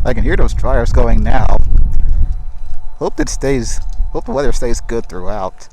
I can hear those dryers going now. Hope the weather stays good throughout.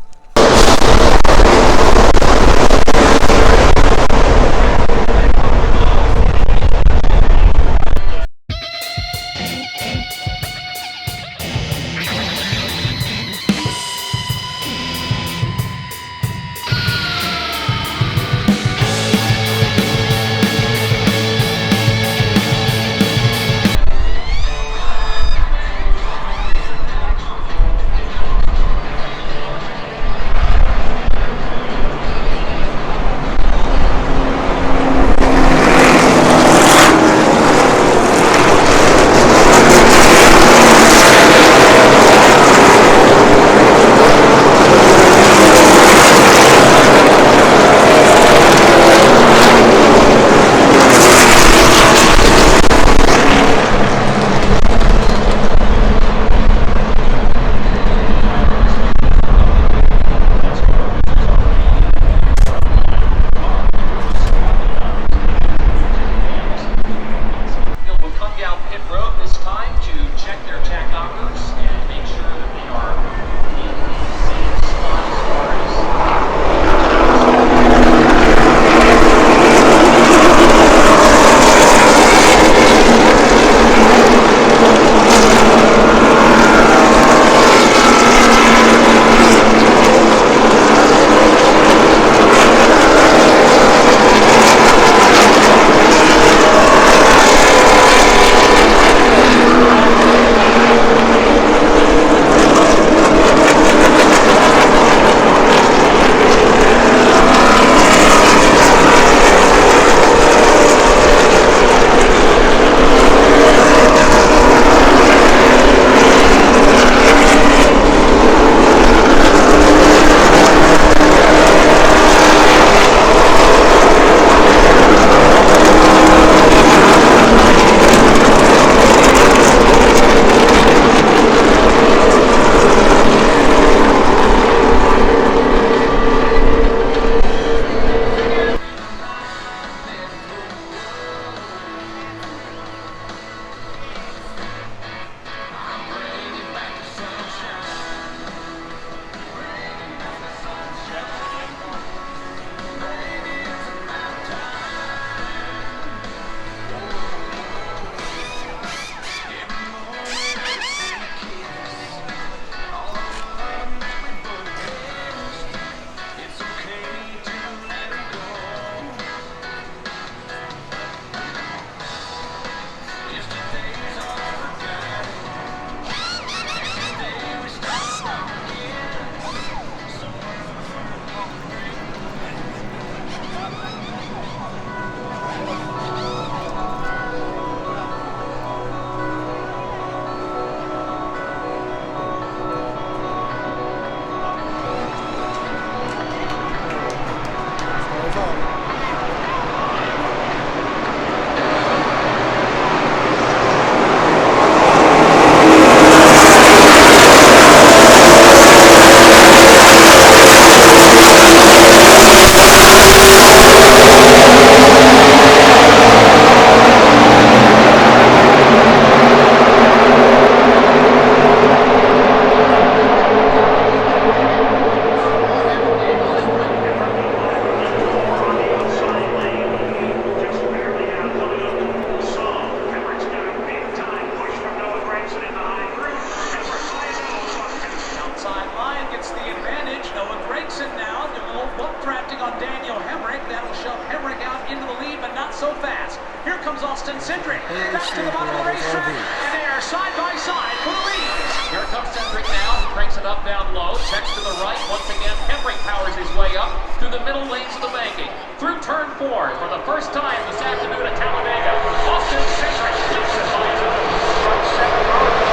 Back to the bottom of the racetrack, and they are side by side for the lead. Here comes Cedric now. He cranks it up, down low, checks to the right. Once again, Hemrick powers his way up through the middle lanes of the banking. Through turn 4 for the first time this afternoon at Talladega. Austin Cedric justifies it. Front 7 row.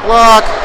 block.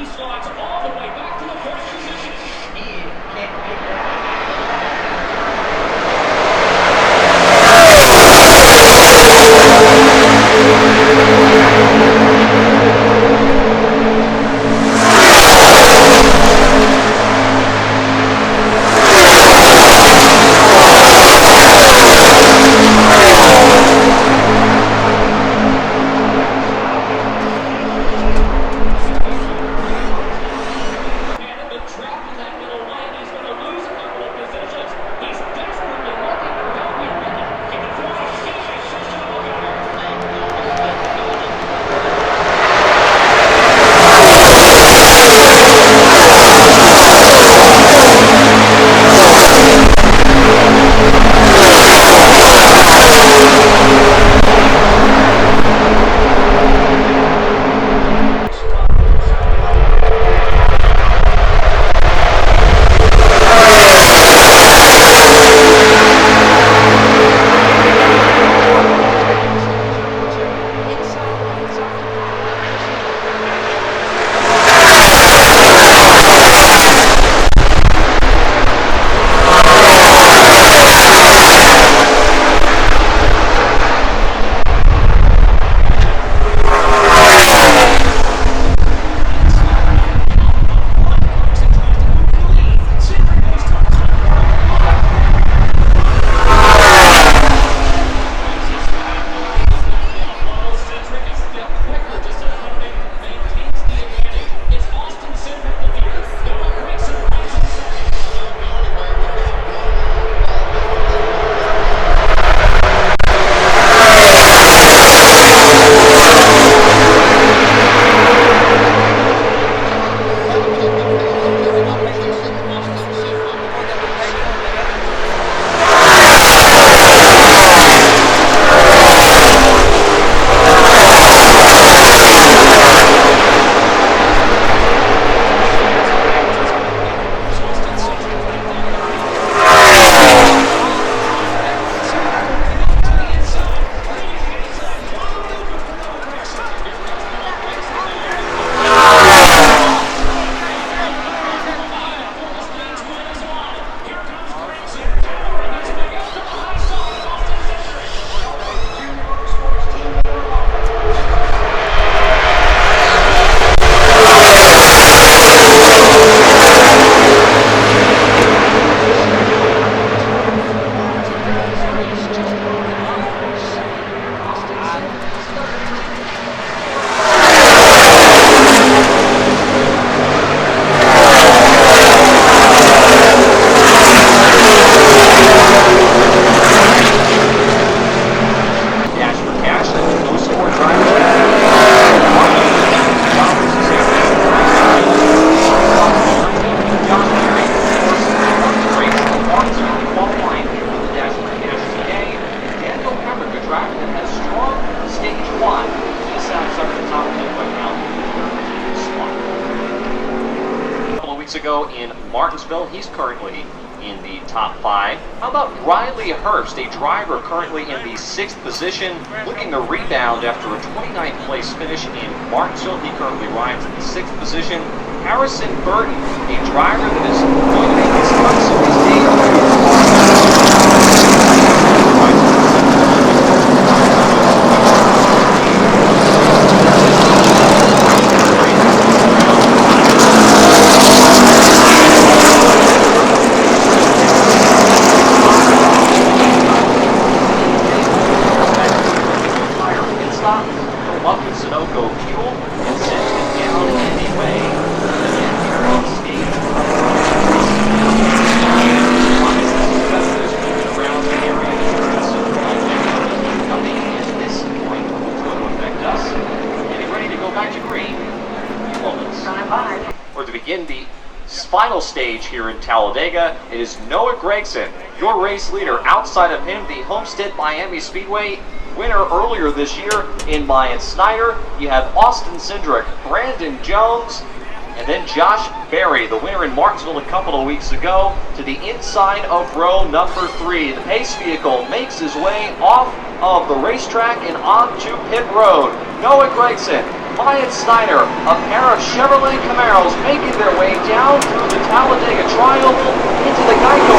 He slots all the way back to the first position. He can't get that. Ago in Martinsville. He's currently in the top 5. How about Riley Hurst, a driver currently in the 6th position, looking to rebound after a 29th place finish in Martinsville. He currently rides in the 6th position. Harrison Burton, a driver that is going to make his Cup Series debut. In the final stage here in Talladega, it is Noah Gragson, your race leader. Outside of him, the Homestead Miami Speedway winner earlier this year in Mayan Snyder. You have Austin Cindric, Brandon Jones, and then Josh Berry, the winner in Martinsville a couple of weeks ago, to the inside of row number 3. The pace vehicle makes his way off of the racetrack and onto pit road. Noah Gragson Wyatt Snyder, a pair of Chevrolet Camaros making their way down through the Talladega Tri-Oval into the Geico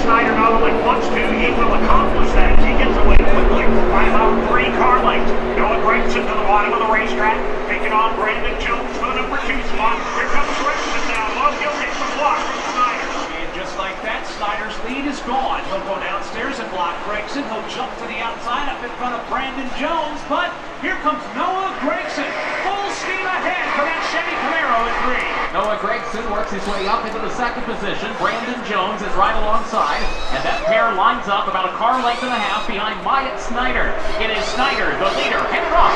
Snyder not only wants to, he will accomplish that. He gets away quickly by about 3 car lengths. Noah Gregson to the bottom of the racetrack, taking on Brandon Jones for the number 2 spot. Here comes Gregson now. Love, he'll take the block from Snyder. And just like that, Snyder's lead is gone. He'll go downstairs and block Gregson. He'll jump to the outside up in front of Brandon Jones, but here comes Noah Gregson. Full steam ahead for that Chevy Camaro in green. Noah Gregson works his way up into the second position. Brandon Jones is right alongside, and that pair lines up about a car length and a half behind Wyatt Snyder. It is Snyder, the leader, headed off.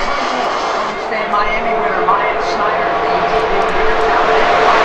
Stay Miami winner, Wyatt Snyder leads the leader Talladega.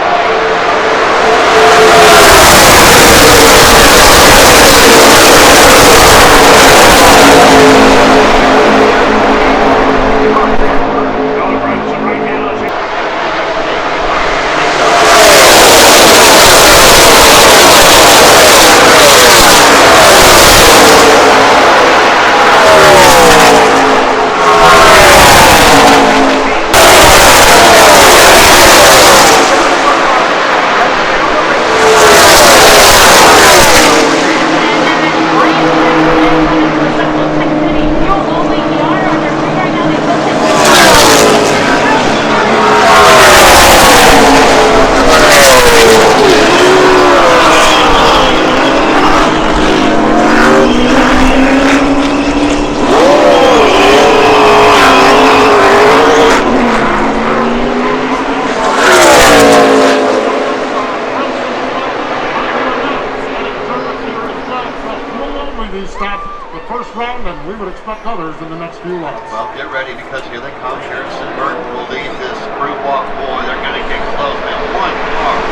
We would expect others in the next few laps. Well, get ready because here they come. Harrison Burton will lead this group walk. Boy, they're going to get close. Man, one car.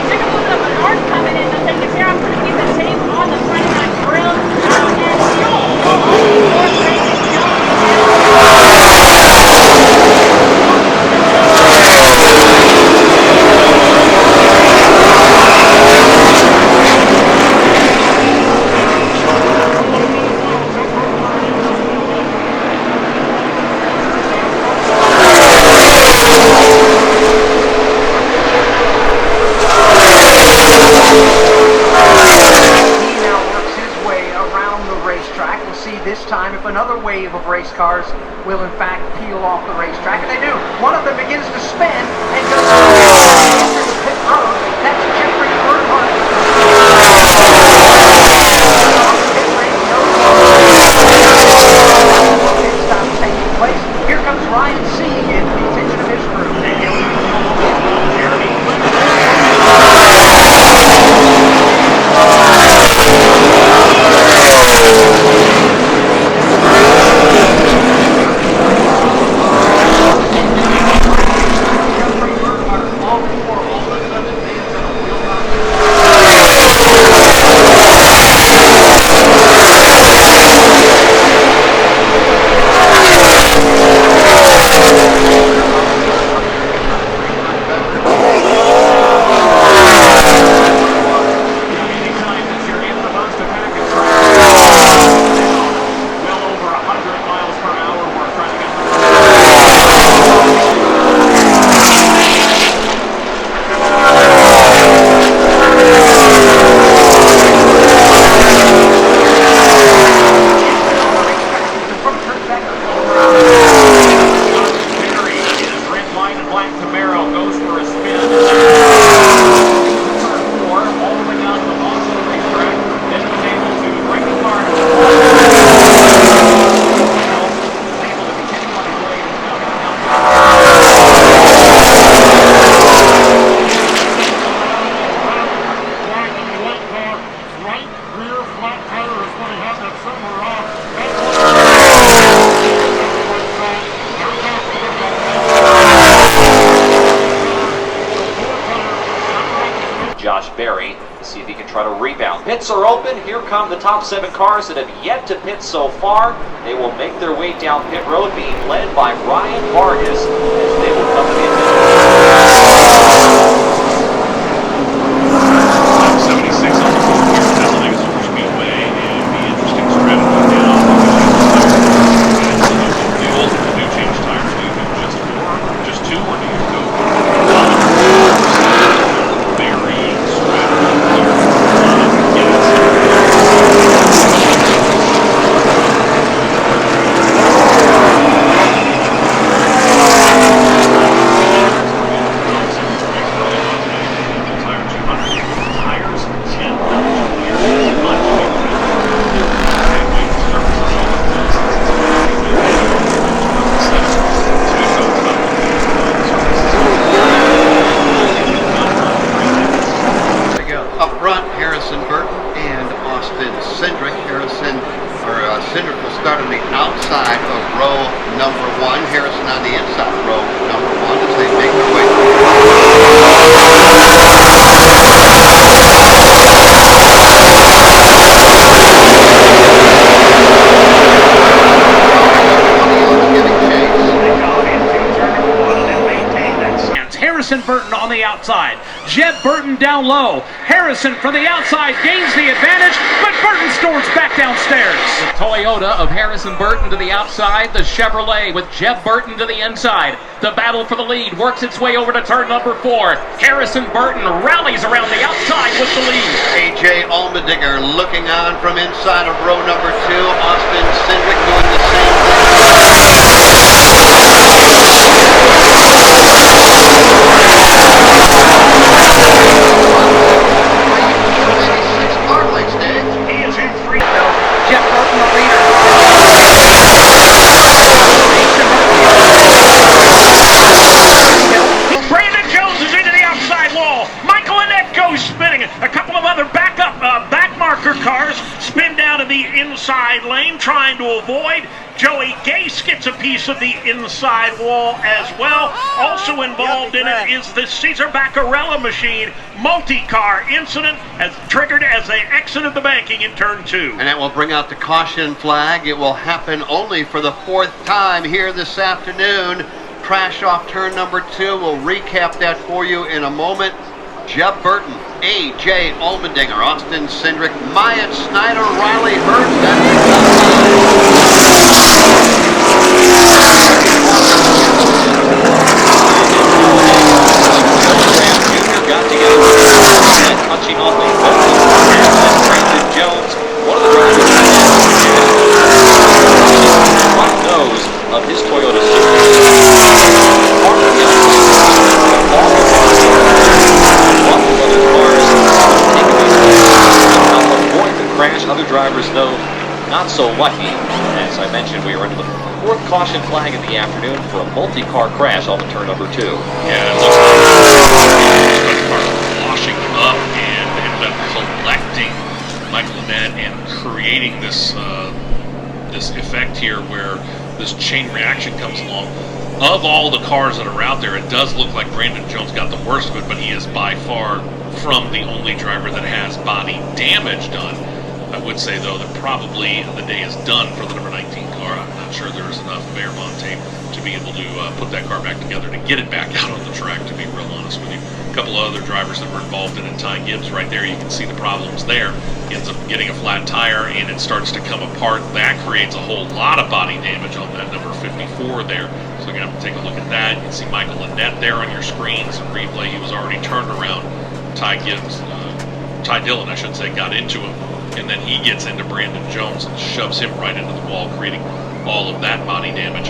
Take a look at the north coming in to take the care of to keep the tape on the front of my grill. This time, if another wave of race cars will in fact peel off the racetrack, and they do, one of them begins to spin and goes into the pit road. That's Jeffrey Earnhardt. Pit stop taking place. Here comes Ryan Sieg in the attention of his crew. try to rebound. Pits are open. Here come the top 7 cars that have yet to pit so far. They will make their way down pit road, being led by Ryan Vargas as they will come in. 76 on the board here at Talladega Superspeedway, and the interesting strategy now. Do you change tires? Do you do just 4, just 2, or do you go varying strategy here? Cindric will start on the outside of row number 1. Harrison on the inside of row number 1 as they make their way Harrison Burton on the outside. Jeb Burton down low. Harrison from the outside gains the advantage, but Burton storms back downstairs. The Toyota of Harrison Burton to the outside. The Chevrolet with Jeb Burton to the inside. The battle for the lead works its way over to turn number 4. Harrison Burton rallies around the outside with the lead. A.J. Allmendinger looking on from inside of row number 2. Austin Cindric doing the same inside lane, trying to avoid. Joey Gase gets a piece of the inside wall as well. Also involved in it is the Cesar Baccarella machine multi-car incident as triggered as they exited the banking in turn 2. And that will bring out the caution flag. It will happen only for the 4th time here this afternoon. Crash off turn number 2. We'll recap that for you in a moment. Jeb Burton, A.J. Allmendinger, Austin Cindric, Myatt Snyder, Riley Hurts. Jr. got together and touching off the Brandon Jones. One of the drivers front nose of his Toyota other drivers, though, not so lucky. As I mentioned, we were into the 4th caution flag of the afternoon for a multi-car crash off of turn number 2. Yeah, it looks like the car washing up and ended up collecting Michael Annett and creating this this effect here where this chain reaction comes along. Of all the cars that are out there, it does look like Brandon Jones got the worst of it, but he is by far from the only driver that has body damage done. I would say, though, that probably the day is done for the number 19 car. I'm not sure there's enough Fairmont tape to be able to put that car back together to get it back out on the track, to be real honest with you. A couple of other drivers that were involved in it, Ty Gibbs right there, you can see the problems there. He ends up getting a flat tire and it starts to come apart. That creates a whole lot of body damage on that number 54 there. So you're going to have to take a look at that. You can see Michael Annett there on your screens. Replay, he was already turned around. Ty Dillon, I should say, got into him. And then he gets into Brandon Jones and shoves him right into the wall, creating all of that body damage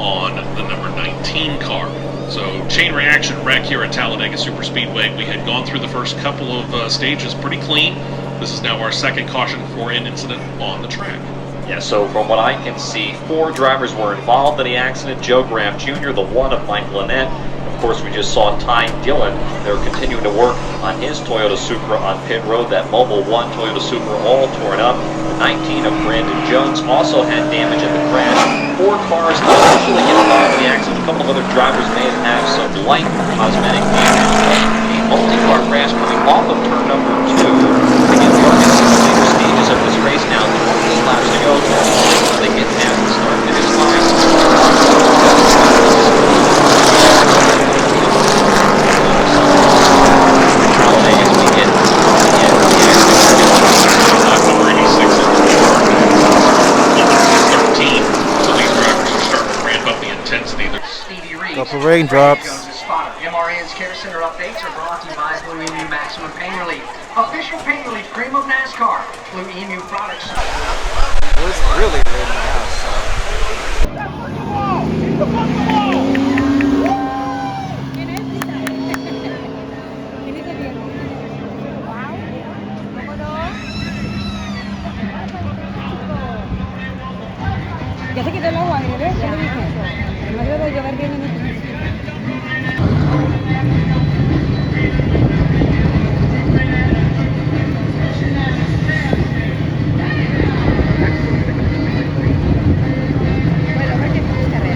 on the number 19 car. So chain reaction wreck here at Talladega Superspeedway. We had gone through the first couple of stages pretty clean. This is now our 2nd caution for an incident on the track. Yeah, so from what I can see, 4 drivers were involved in the accident. Joe Graham Jr., the one of Michael Annett. Of course, we just saw Ty Dillon. They're continuing to work on his Toyota Supra on pit road. That Mobil 1 Toyota Supra all torn up. The 19 of Brandon Jones also had damage in the crash. 4 cars officially involved in the accident. A couple of other drivers may have some light cosmetic damage. A multi-car crash coming off of turn number 2. raindrops. MRN's Care Center updates are brought to you by Blue Emu Maximum Pain Relief. Official pain relief cream of NASCAR. Blue Emu products. Well, it's really raining now, so. Ya se quitó el agua, ¿verdad? Ya lo dije. No debe llover bien en el principio. Bueno, no es carrera.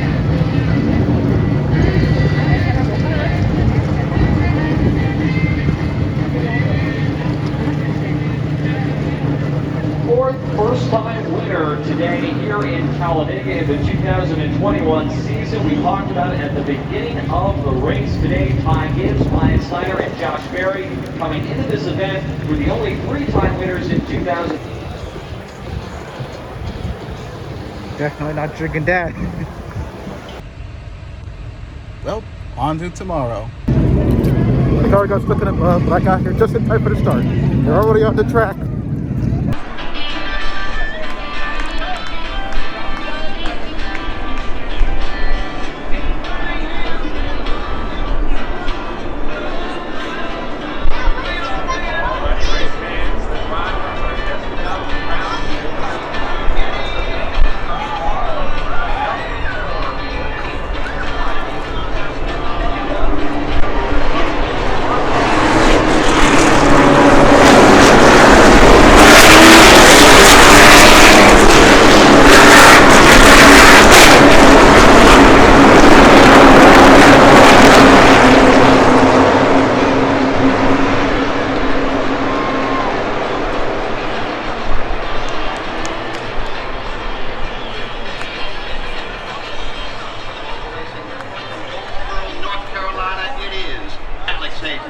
Fourth first-time winner today here in Talladega in the 2021 season. We talked about it at the beginning of the race today. Ty Gibbs, Ryan Snyder, and Josh Berry coming into this event were the only three-time winners in 2000. Definitely not drinking that. Well, on to tomorrow. The car got stuck in a mud, but I got here just in time for the start. They're already on the track.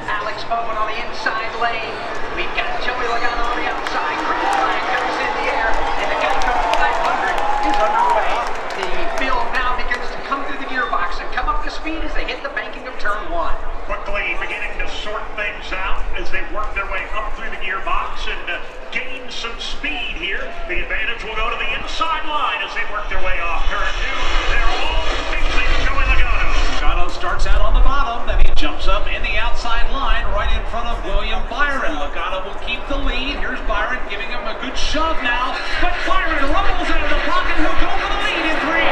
Alex Bowman on the inside lane. We've got Joey Logano on the outside. Green flag goes in the air, and the Geico 500 is underway. The field now begins to come through the gearbox and come up to speed as they hit the banking of turn one. Quickly beginning to sort things out as they work their way up through the gearbox and gain some speed here. The advantage will go to the inside line as they work their way off turn two. They're all fixing Joey Logano. Logano starts out on the bottom, then he jumps up in the outside line right in front of William Byron. Logano will keep the lead. Here's Byron giving him a good shove now, but Byron rumbles out of the pocket. He'll go for the lead in three.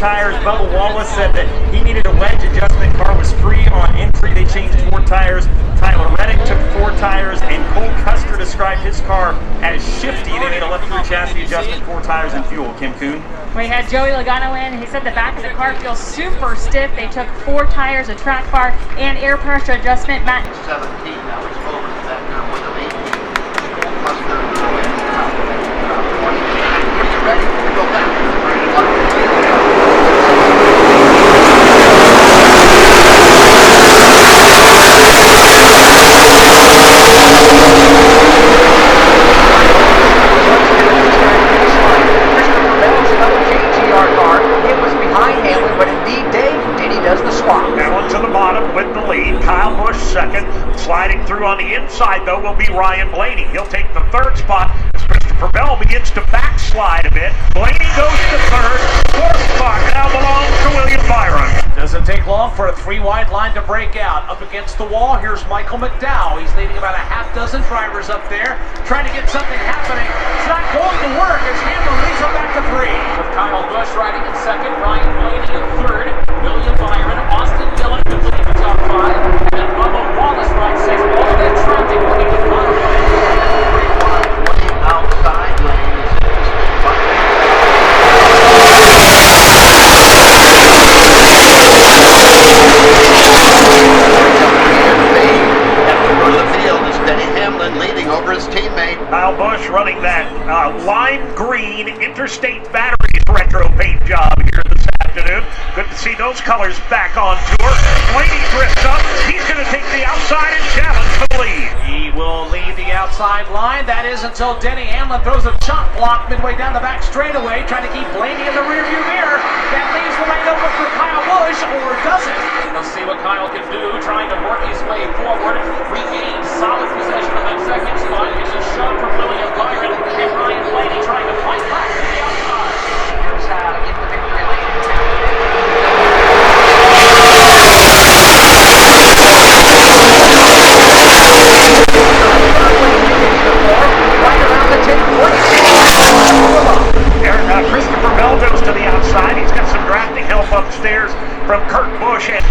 tires. Bubba Wallace said that he needed a wedge adjustment. Car was free on entry. They changed 4 tires. Tyler Reddick took 4 tires, and Cole Custer described his car as shifty. They made a left rear chassis adjustment, 4 tires and fuel. Kim Kuhn. We had Joey Logano in. He said the back of the car feels super stiff. They took 4 tires, a track bar, and air pressure adjustment. Matt. 17, now it's over to that number with an 18. Custer in are you ready? Go back. Sliding through on the inside, though, will be Ryan Blaney. He'll take the 3rd spot as Christopher Bell begins to backslide a bit. Blaney goes to 3rd. 4th spot now belongs to William Byron. Doesn't take long for a 3-wide line to break out. Up against the wall, here's Michael McDowell. He's leading about a half-dozen drivers up there, trying to get something happening. It's not going to work as Hamlin leads him back to 3. With Kyle Busch riding in 2nd, Ryan Blaney in 3rd, William Byron, Austin Dillon completing the top 5, and then Bubba Wallace rides 6th. All of that traffic looking to bottom. Outside lane is at the front of the field is Denny Hamlin leading over his teammate. Kyle Busch running that lime green Interstate Batteries retro paint job here this afternoon. Good to see those colors back on tour. Blaney drifts up. He's going to take the outside and challenge for the lead. He will lead the outside line. That is until Denny Hamlin throws a chop block midway down the back straightaway, trying to keep Blaney in the rearview mirror. That leaves the lane open for Kyle Busch, or does it? We'll see what Kyle can do, trying to work his way forward, regain solid possession of that 2nd spot. It's a shot from William Byron, and Ryan Blaney trying to fight back to the outside. Here's how to get the victory lane in town. Right around the 10th place. Christopher Bell goes to the outside. He's got some drafting help upstairs from Kurt Busch. And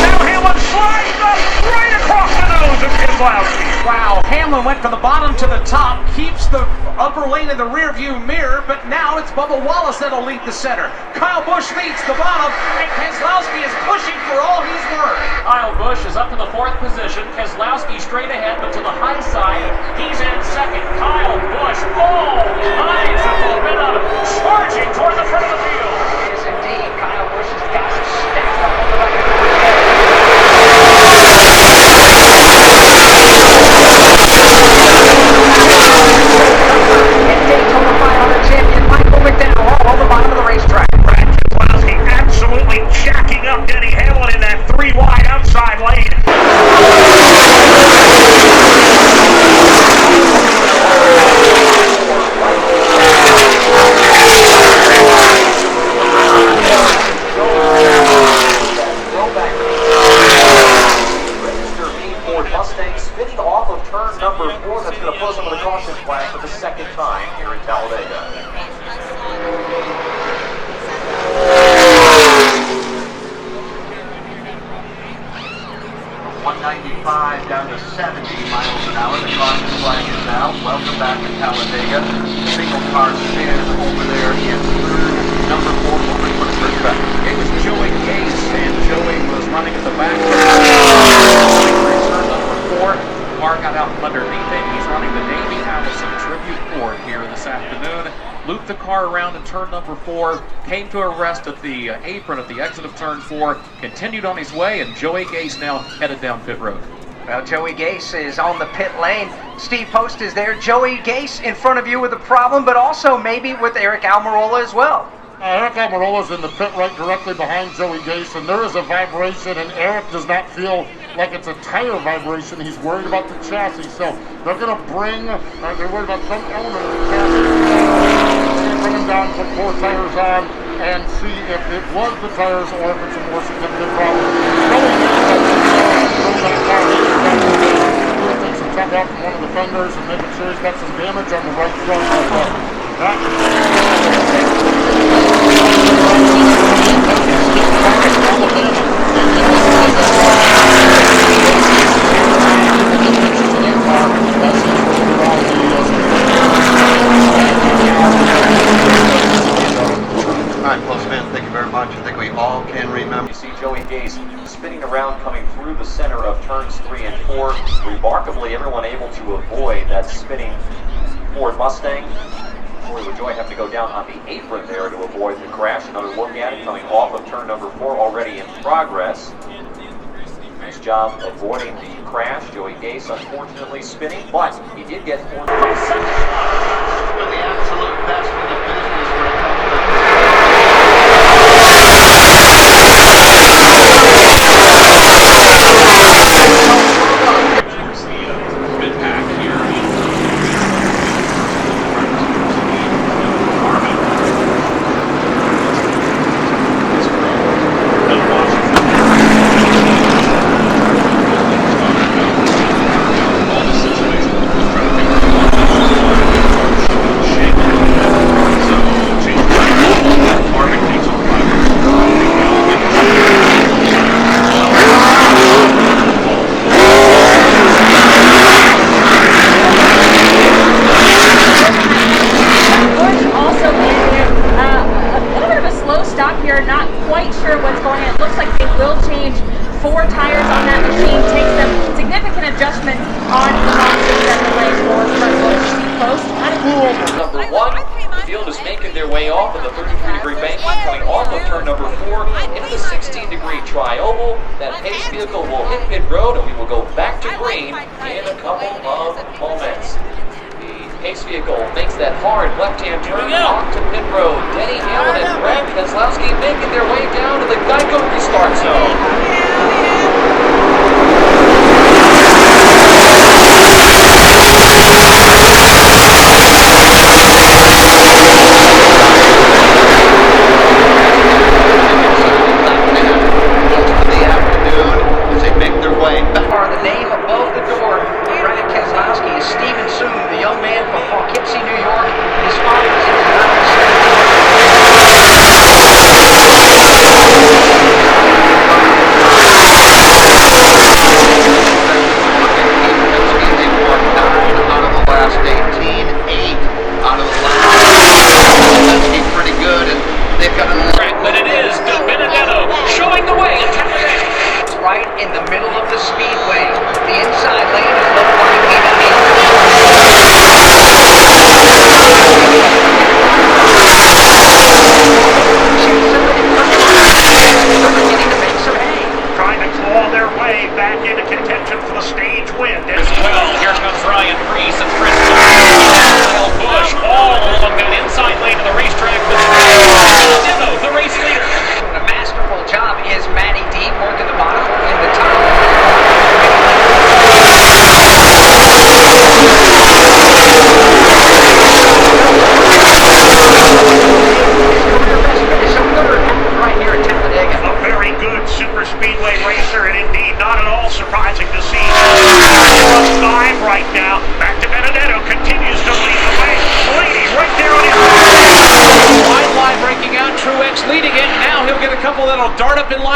now Hamlin slides up right across the nose of Keselowski. Wow, Hamlin went from the bottom to the top, keeps the upper lane in the rearview mirror, but now it's Bubba Wallace that'll lead the center. Kyle Busch leads the bottom, and Keselowski is pushing for all he's worth. Kyle Busch is up to the 4th position. Keselowski straight ahead, but to the high side. He's in 2nd. Kyle Busch, all kinds of momentum, charging toward the front of the field. Yes, indeed. Kyle Busch has got to stack up on the back of the and Daytona 500 champion Michael McDowell all on the bottom of the racetrack. Brad Keselowski absolutely jacking up Denny Hamlin in that 3-wide outside lane. Spinning off of turn number 4, that's going to pose him with a caution flag for the 2nd time here in Talladega. 195 down to 70 miles an hour. The caution flag is out. Welcome back to Talladega. Single car stand over there in 3rd. Number 4 will bring for the first track. It was Joey Gase, and Joey was running at the back. Turn number 4. Car got out from underneath it. He's running the Navy Allison Tribute Ford here this afternoon. Looped the car around in turn number 4, came to a rest at the apron at the exit of turn 4, continued on his way, and Joey Gase now headed down pit road. Well, Joey Gase is on the pit lane. Steve Post is there. Joey Gase in front of you with a problem, but also maybe with Eric Almirola as well. Eric Almirola's in the pit right directly behind Joey Gase, and there is a vibration, and Eric does not feel like it's a tire vibration. He's worried about the chassis, so they're going to bring, they're worried about some element of the chassis. Bring them down, put 4 tires on, and see if it was the tires or if it's a more significant problem. Take some time out from one of the fenders and making sure he's got some damage on the right front. Spinning around, coming through the center of turns 3 and 4. Remarkably, everyone able to avoid that spinning Ford Mustang. Corey LaJoie having to go down on the apron there to avoid the crash. Another look at it coming off of turn number 4, already in progress. Nice job avoiding the crash. Joey Gase unfortunately spinning, but he did get 4. The absolute best for the business when it comes to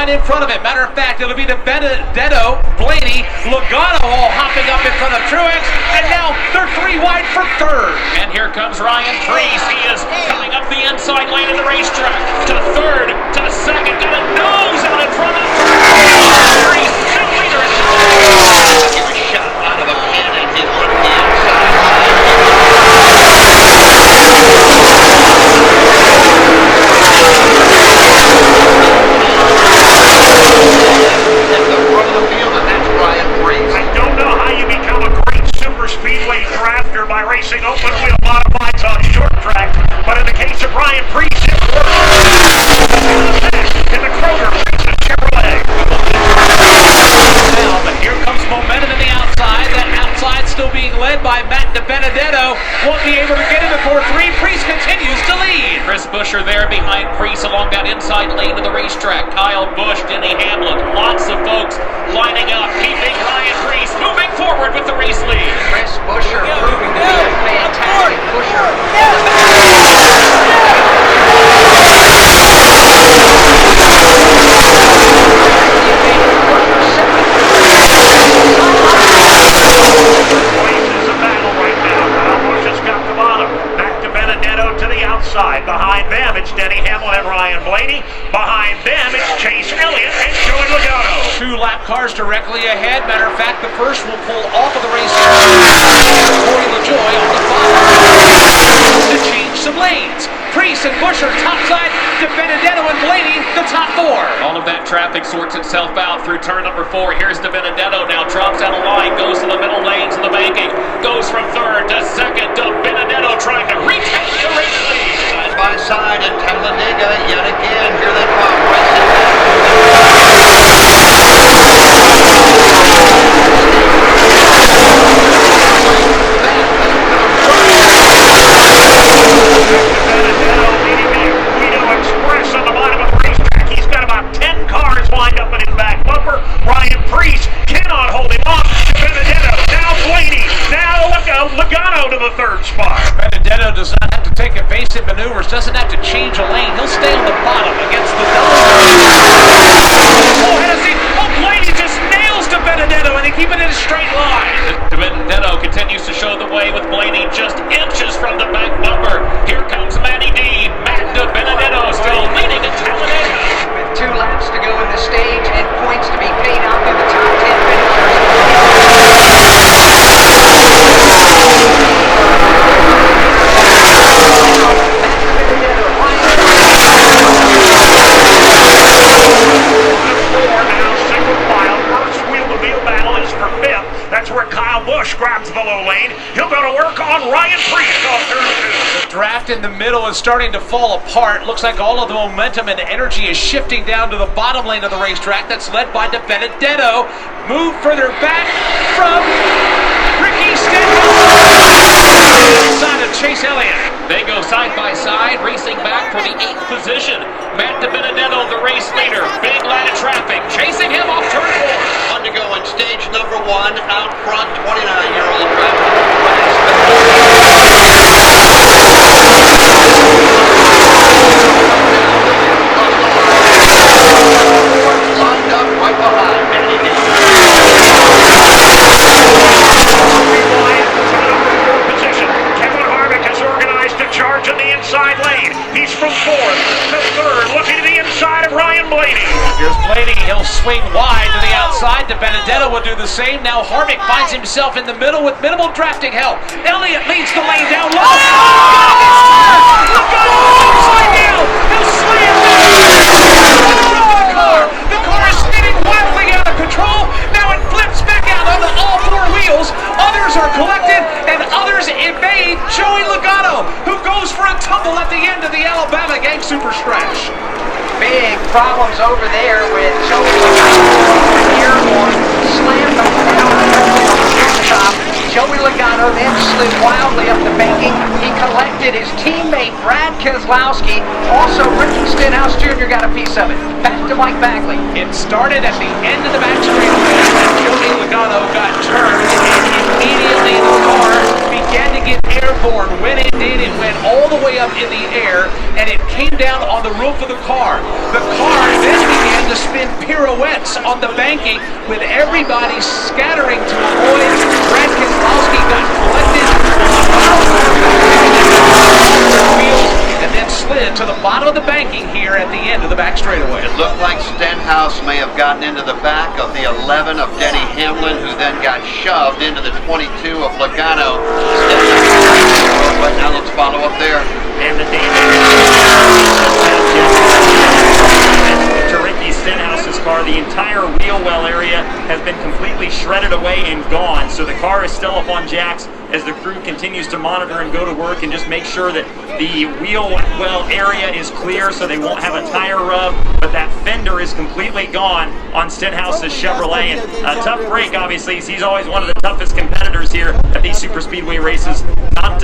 In front of him. Matter of fact, it'll be the Benedetto, Blaney, Logano all hopping up in front of Truex, and now they're 3 wide for 3rd. And here comes Ryan Preece. He is coming up the inside lane of the racetrack to 3rd, to 2nd, got a nose out in front of Preece, 2 leaders. Give a shot out of a cannon, hit one of the inside. By racing open wheel modifieds on short track, but in the case of Ryan Preece, it works. In the Kroger Preece Chevrolet. Now, but here comes momentum in the outside. That outside still being led by Matt DiBenedetto. Won't be able to get in before 3. Preece continues to lead. Chris Buescher there behind Preece along that inside lane of the racetrack. Kyle Busch, Denny Hamlin, lots of folks lining up, keeping Ryan Preece moving forward with the race lead. Chris Buescher proving to be a fantastic pusher. lap cars directly ahead. Matter of fact, the first will pull off of the race. Corey LaJoy on the bottom to change some lanes. Priest and Busher topside to Benedetto and Blaney, the top four. All of that traffic sorts itself out through turn number 4. Here's to Benedetto now, drops out of line, goes to the middle lanes of the banking, goes from third to second to Benedetto trying to retake the race lead. Side by side at Talladega yet again. Here they come, racing back. On the bottom of the racetrack. He's got about 10 cars lined up in his back bumper. Ryan Priest cannot hold him off. Benedetto, now Blaney, now Logano to the third spot. Benedetto does not have to take evasive maneuvers, doesn't have to change a lane. He'll stay on the bottom against the double. Blaney just nails to Benedetto and they keep it in a straight line. Benedetto continues to show the way with Blaney just inches from the back bumper. Here comes Matty D. Matt to Benedetto still leading at Talladega. With 2 laps to go in the stage and points to be paid out by the top 10 finishers. That's where Kyle Busch grabs the low lane. He'll go to work on Ryan Priest on turn 2. The draft in the middle is starting to fall apart. Looks like all of the momentum and energy is shifting down to the bottom lane of the racetrack. That's led by Benedetto. Move further back from Ricky Stenhouse. Side of Chase Elliott. They go side by side, racing back for the 8th position. Matt Benedetto, the race leader. Big line of traffic, chasing him off turn 4. On to go in stage number 1, out front, 29-year-old driver. Lined up right behind Position. Kevin Harvick has organized a charge in the inside lane. He's from 4th to 3rd, looking to the inside of Ryan Blaney. Here's Blaney, he'll swing wide to the outside. Benedetto will do the same. Now Harvick finds himself in the middle with minimal drafting help. Elliott leads the lane down low. Upside down. He'll slam the car is spinning wildly out of control. Now it flips back out on all 4 wheels. Others are collected and others evade Joey Logano, who goes for a tumble at the end of the Alabama Gang Super Stretch. Big problems over there with Joey Logano. Airborne slammed the top. Joey Logano then slid wildly up the banking. He collected his teammate Brad Keselowski. Also, Ricky Stenhouse Jr. got a piece of it. Back to Mike Bagley. It started at the end of the back straightaway when Joey Logano got turned, and immediately the car began to get airborne. When it did, it went all the way up in the air, and it came down on the roof of the car. The car then began to spin pirouettes on the banking, with everybody scattering to avoid. Brad Keselowski got collected and then slid to the bottom of the banking here at the end of the back straightaway. It looked like Stenhouse may have gotten into the back of the 11 of Denny Hamlin, who then got shoved into the 22 of Logano. But now let's follow up there. And the damage to Ricky Stenhouse's car. The entire wheel well area has been completely shredded away and gone. So the car is still up on jacks as the crew continues to monitor and go to work and just make sure that the wheel well area is clear so they won't have a tire rub. But that fender is completely gone on Stenhouse's Chevrolet. And a tough break, obviously. He's always one of the toughest competitors here at these super speedway races.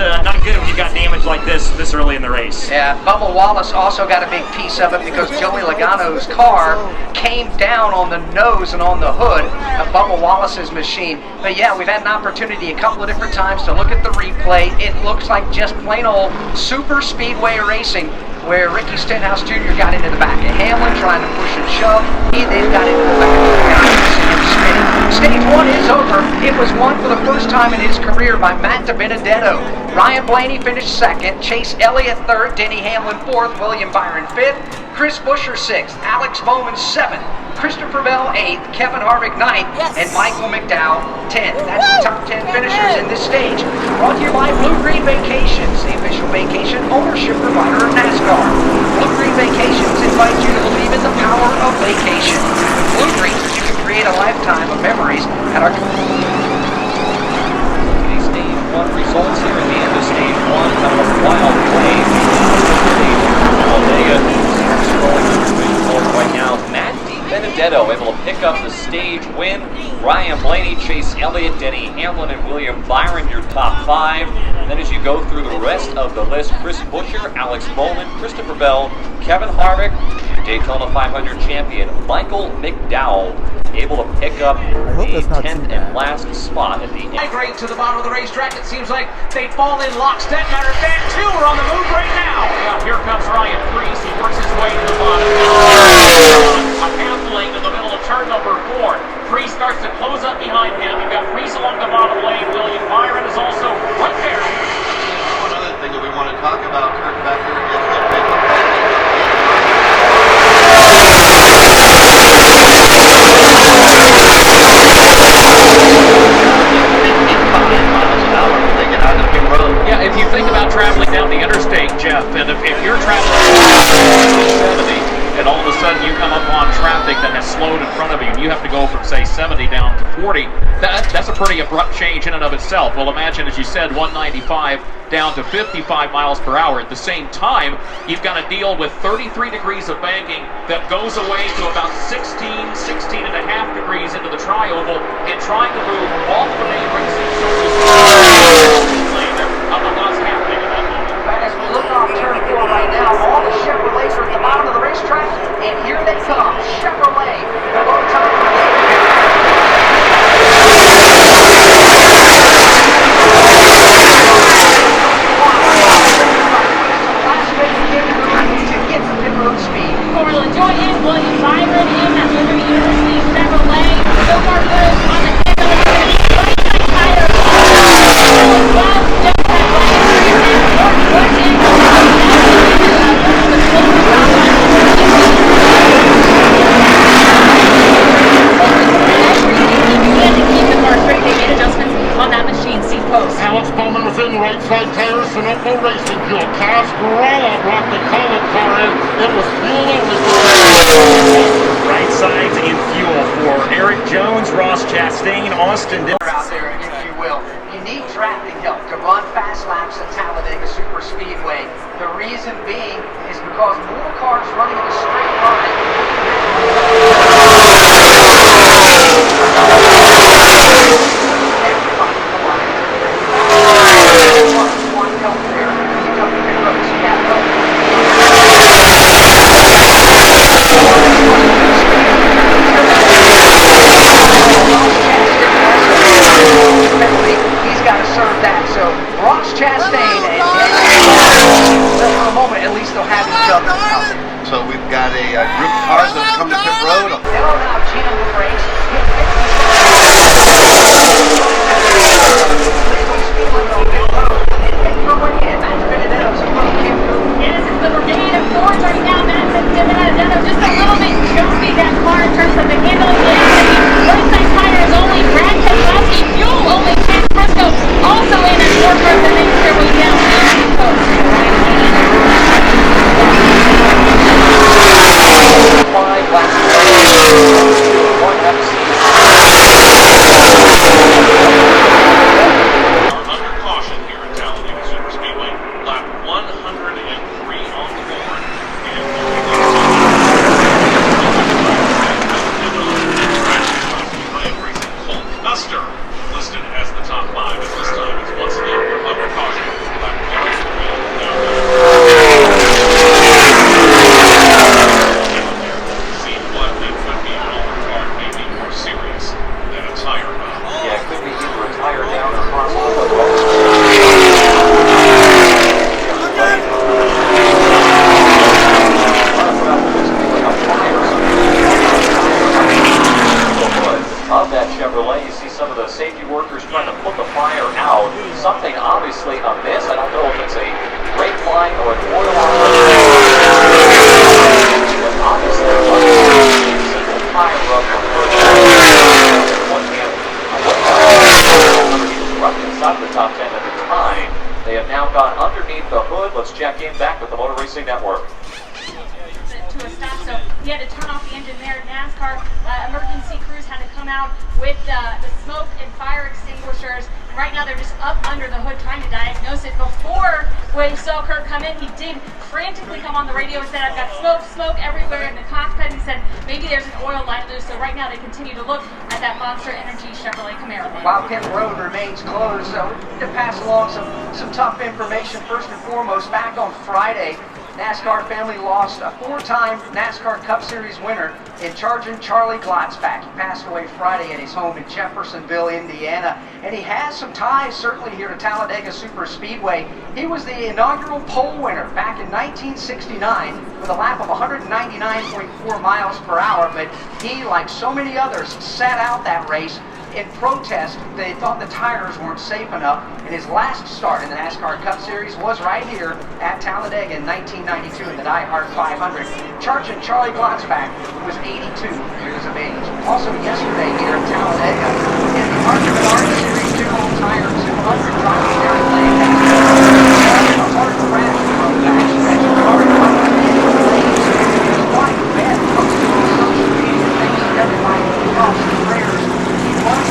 Not good if you got damage like this early in the race. Yeah, Bubba Wallace also got a big piece of it because Joey Logano's car came down on the nose and on the hood of Bubba Wallace's machine. But yeah, we've had an opportunity a couple of different times to look at the replay. It looks like just plain old super speedway racing where Ricky Stenhouse Jr. got into the back of Hamlin trying to push and shove. He then got into the back of spinning. Stage 1 is over. It was won for the first time in his career by Matt Benedetto. Ryan Blaney finished 2nd, Chase Elliott 3rd, Denny Hamlin 4th, William Byron 5th, Chris Buescher 6th, Alex Bowman 7th, Christopher Bell 8th, Kevin Harvick 9th, and Michael McDowell 10th. That's the top 10 finishers in this stage. Brought to you by Blue Green Vacations, the official vacation ownership provider of NASCAR. Blue Green Vacations invites you to believe in the power of vacation. With Blue Green, you can create a lifetime of memories at our... Stage 1 results here at the end of Stage 1. Kind of a wild play. Talladega right now. Matt Benedetto able to pick up the stage win. Ryan Blaney, Chase Elliott, Denny Hamlin, and William Byron, your top 5. And then as you go through the rest of the list, Chris Buescher, Alex Bowman, Christopher Bell, Kevin Harvick, your Daytona 500 champion, Michael McDowell, able to pick up the 10th and last spot at the end. Right to the bottom of the racetrack. It seems like they fall in lockstep. Matter of fact, 2 are on the move right now. Yeah, here comes Ryan Preece. He works his way to the bottom. A half lane in the middle of turn number 4. Preece starts to close up behind him. You've got Preece along the bottom lane. William Byron is also right there. One other thing that we want to talk about, Kurt Becker, is the pickup. Yeah, if you think about traveling down the interstate, Jeff, and if you're traveling 70, and all of a sudden you come upon traffic that has slowed in front of you, and you have to go from, say, 70 down to 40, that's a pretty abrupt change in and of itself. Well, imagine, as you said, 195 down to 55 miles per hour. At the same time, you've got to deal with 33 degrees of banking that goes away to about 16 and a half degrees into the tri-oval, and trying to move all the main racing circles. What's happening in that moment? As we look off turn 4 right now, all the Chevrolets are at the bottom of the racetrack, and here they come. Chevrolet, the low time. To get the pit road speed. Corwin Joy and William Byron in that Liberty University Chevrolet. So far good on the head of the tire. Alex Bowman was in right side tires, Sunoco Racing Fuel. Cascarella brought the Comet car in. It was fuel only. Right sides in fuel for Eric Jones, Ross Chastain, Austin. Out there, if you will. You need traffic help to run fast laps at Talladega Super Speedway. The reason being is because more cars running in a straight line. Everybody in the line. One help there. You come to pit road, so you have help. He's got to serve that. So Ross Chastain and for a moment, at least they'll have each other out there. So we've got a group of cars that have come to pit road. They'll now jam the brakes. Yes, it's the brigade of Fords right now. Matt Benedetto just a little bit jumpy that car in terms of the handling. Right side tire is only Brad Keselowski. Fuel only Chase Briscoe also in at 4 cars and then here we down Under caution here at Talladega Super Speedway. Lap 103 on the board. And racing Colt Custer listed as the top 5 at this time. It's once again under caution. Lap 103 see what that could be an overcard, maybe more serious than a tire bomb. Yeah, it could be either a tire down or possibly of that Chevrolet. You see some of the safety workers trying to put the fire out. Something obviously amiss. I don't know if it's a brake line or an oil line. out with the smoke and fire extinguishers. And right now they're just up under the hood trying to diagnose it. Before we saw Kurt come in, he did frantically come on the radio and said, "I've got smoke everywhere in the cockpit." He said maybe there's an oil line loose. So right now they continue to look at that Monster Energy Chevrolet Camaro. While pit road remains closed, so to pass along some tough information. First and foremost, back on Friday, NASCAR family lost a 4-time NASCAR Cup Series winner in charging Charlie Glotzback. He passed away Friday at his home in Jeffersonville, Indiana, and he has some ties certainly here to Talladega Super Speedway. He was the inaugural pole winner back in 1969 with a lap of 199.4 miles per hour, but he, like so many others, sat out that race in protest. They thought the tires weren't safe enough, and his last start in the NASCAR Cup Series was right here at Talladega in 1992 in the Die Hard 500. Charging Charlie Glotzback, who was 82 years of age. Also yesterday here at Talladega, in the Argument Art Series 2 Home Tire 200 driver Derek Lancaster, a hard crash from the backstretch. The car covered in flames. It was quite bad. Posted on social media, thanks to everybody who lost their prayers.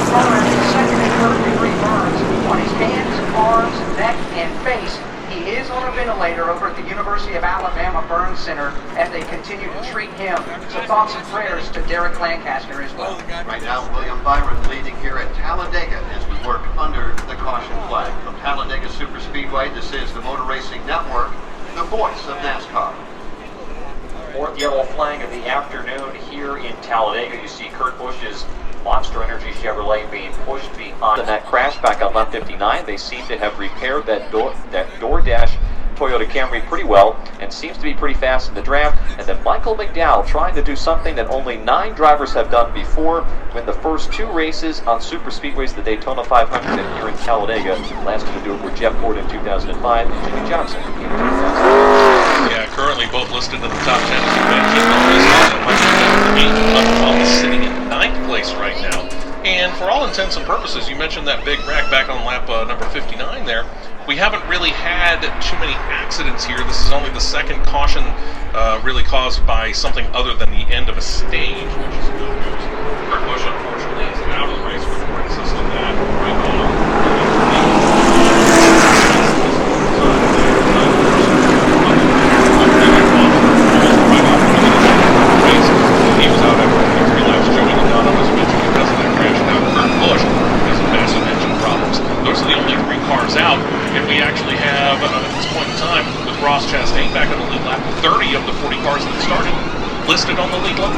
Burned, second and third-degree burns on his hands, arms, neck, and face. He is on a ventilator over at the University of Alabama Burn Center as they continue to treat him. So thoughts and prayers to Derek Lancaster as well. Right now, William Byron leading here at Talladega as we work under the caution flag. From Talladega Super Speedway, this is the Motor Racing Network, the voice of NASCAR. Fourth yellow flag of the afternoon here in Talladega. You see Kurt Busch's Monster Energy Chevrolet being pushed behind. In that crash back on lap 59, they seem to have repaired that DoorDash Toyota Camry pretty well and seems to be pretty fast in the draft. And then Michael McDowell trying to do something that only 9 drivers have done before, win the first 2 races on super speedways, the Daytona 500 and here in Talladega. Last to do it were Jeff Ford in 2005 and Jimmy Johnson in 2000. Yeah, currently both listed in the top 10 as you mentioned. Michael is sitting in 9th place right now. And for all intents and purposes, you mentioned that big wreck back on lap number 59 there. We haven't really had too many accidents here. This is only the second caution really caused by something other than the end of a stage, which is good news. Kurt Busch, unfortunately, is out of the race, which brings us to that right now. He was out after 3 laps. Joey Logano was mentioned because of that crash. Now Kurt Busch has massive engine problems. Those are the only 3 cars out. And we actually have, at this point in time, with Ross Chastain back on the lead lap, 30 of the 40 cars that started listed on the lead lap.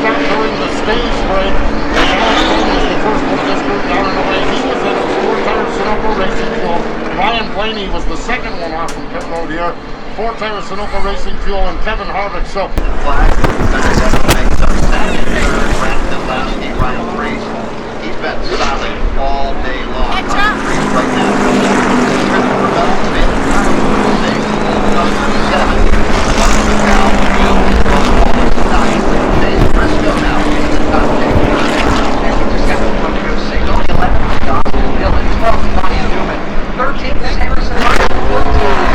During the stage break, the first one of this group down and away. He was in a 4-tire Sunoco Racing Fuel. Ryan Blaney was the second one off from pit road here. 4-tire Sunoco Racing Fuel and Kevin Harvick. So Flag, makes up Saturday, Brandon Lasky, Ryan Priest. He's been solid all day long. Ryan Priest right now. Christopher Bell, made the time for 6, number 7. Cal, 9. Dave Briscoe now in the top 10. Just got the one to go 6. Only 11th, Dawson Dillon. 12th, Ryan Newman. 13th is Harrison Martin. 14th.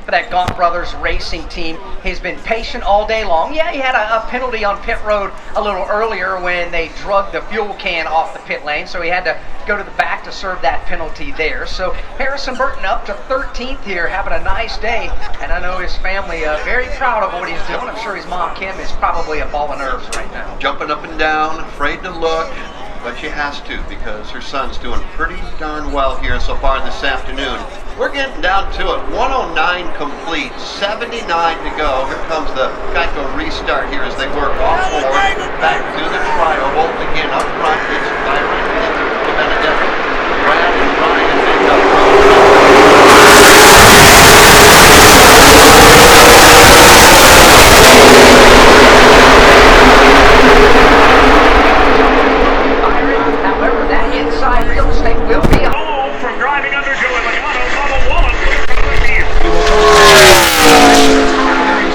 For that Gaunt Brothers racing team, he's been patient all day long. Yeah, he had a penalty on pit road a little earlier when they drugged the fuel can off the pit lane, so he had to go to the back to serve that penalty there. So Harrison Burton up to 13th here, having a nice day, and I know his family very proud of what he's doing. I'm sure his mom Kim is probably a ball of nerves right now. Jumping up and down, afraid to look, but she has to because her son's doing pretty darn well here so far this afternoon. We're getting down to it. 109 complete, 79 to go. Here comes the Geico restart here as they work off forward back to the tri-oval. Again, up front, it's Byron and Benedetto. Brad and Ryan make up However, that inside real estate will be a From driving under Joey Logano, Bubba Wallace.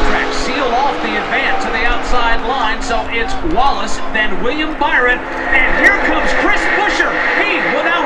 Track seal off the advance to the outside line, so it's Wallace, then William Byron, and here comes Chris Buescher. He, without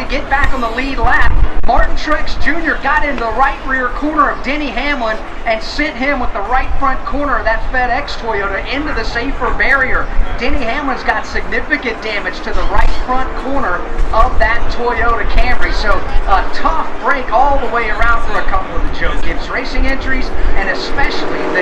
get back on the lead lap. Martin Truex Jr. got into the right rear corner of Denny Hamlin and sent him with the right front corner of that FedEx Toyota into the safer barrier. Denny Hamlin's got significant damage to the right front corner of that Toyota Camry. So a tough break all the way around for a couple of the Joe Gibbs Racing entries, and especially the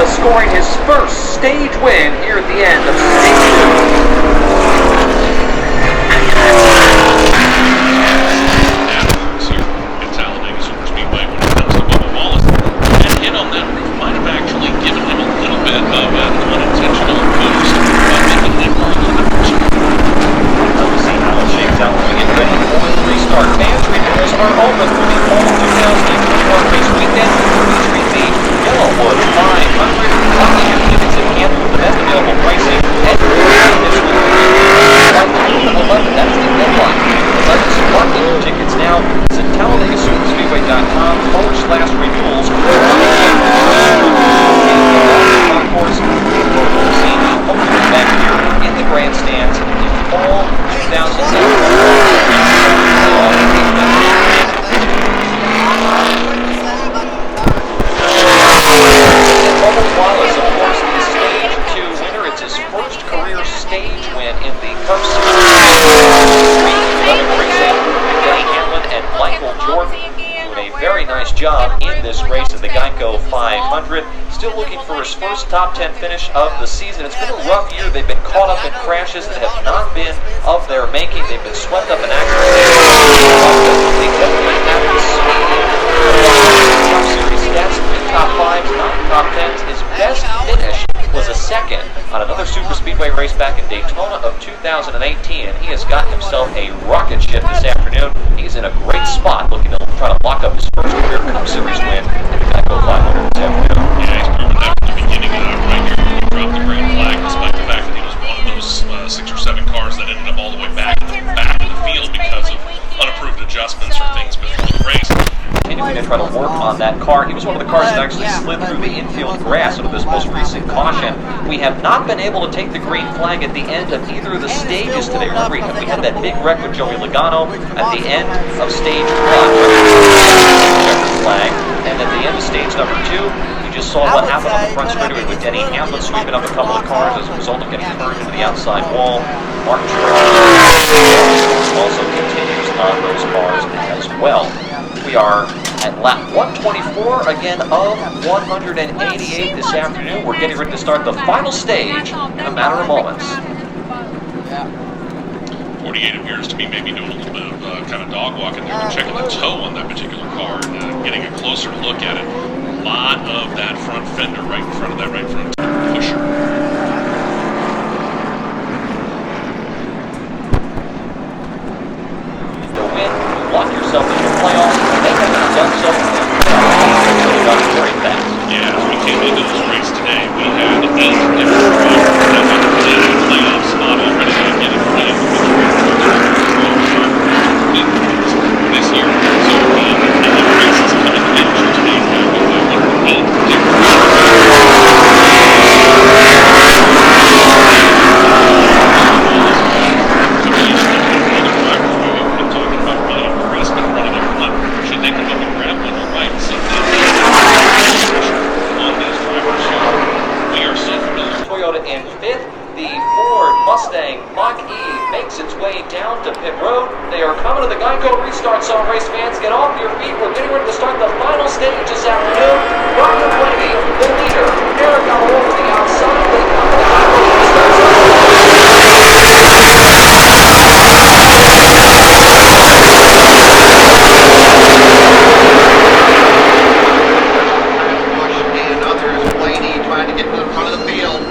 scoring his first stage win here at the end of stage 2. Here at Talladega Superspeedway when it comes to Bubba Wallace. That hit on that roof might have actually given him a little bit of an unintentional boost by making him a little bit more. We'll see how it shakes out when we get ready for the restart. Fans, repairs are open for the fall 2021 race weekend, featuring the Yellowwood 500. Locking your tickets in hand with the best available pricing. And this week, that's the deadline. 11 marking your tickets now. Visit TalladegaSuperspeedway.com/renewals. Of course, we'll see hopefully back here in the grandstands in fall 2017. Wallace, of course, the stage 2 winner. It's his first career stage win in the Cup Series. Denny Hamlin and Michael Jordan doing a very nice job in this race of the Geico 500. Still looking for his first top 10 finish of the season. It's been a rough year. They've been caught up in crashes that have not been of their making. They've been swept up in accidents. They definitely have the speed. Cup Series stats, 3 top 5s, 9 top 10s. His best finish was a second on another super speedway race back in Daytona of 2018, and he has got himself a rocket ship this afternoon. He's in a great spot looking to try to lock up his first career Cup Series win in the Geico 500 this afternoon. Yeah, he's proven that from the beginning right here when he dropped the green flag, despite the fact that he was one of those 6 or 7 cars that ended up all the way back in the back of the field because of unapproved adjustments or things before the race. Continuing to try to work on that car. He was one of the cars that actually slid through the infield grass under this most recent caution. We have not been able to take the green flag at the end of either of the stages today. Remember, we had that big wreck with Joey Logano at the end of stage 1. Flag. And at the end of stage number 2, we just saw what happened on the front straightaway with Denny Hamlin sweeping up a couple of cars as a result of getting turned into the outside wall. Martin Truex also continues on those cars as well. We are at lap 124 again of 188 this afternoon. We're getting ready to start the final stage in a matter of moments. 48 appears to be maybe doing a little bit of kind of dog walking there, but checking the toe on that particular car and getting a closer look at it. A lot of that front fender right in front of that right front pusher. The win, lock yourself into the playoffs. They have not done so. Very fast. Yeah, as we came into this race today, we had 8 different drivers that had a playoff spot already getting ready to this year. So the race is coming into today's game with 8 different in 5th, the Ford Mustang Mach-E makes its way down to pit road. They are coming to the Geico restart zone. Race fans, get off your feet. We're getting ready to start the final stage this afternoon. Roger Blaney, the leader. Eric all over the outside. They come to the Geico restart zone. And others, Blaney trying to get to the front of the field.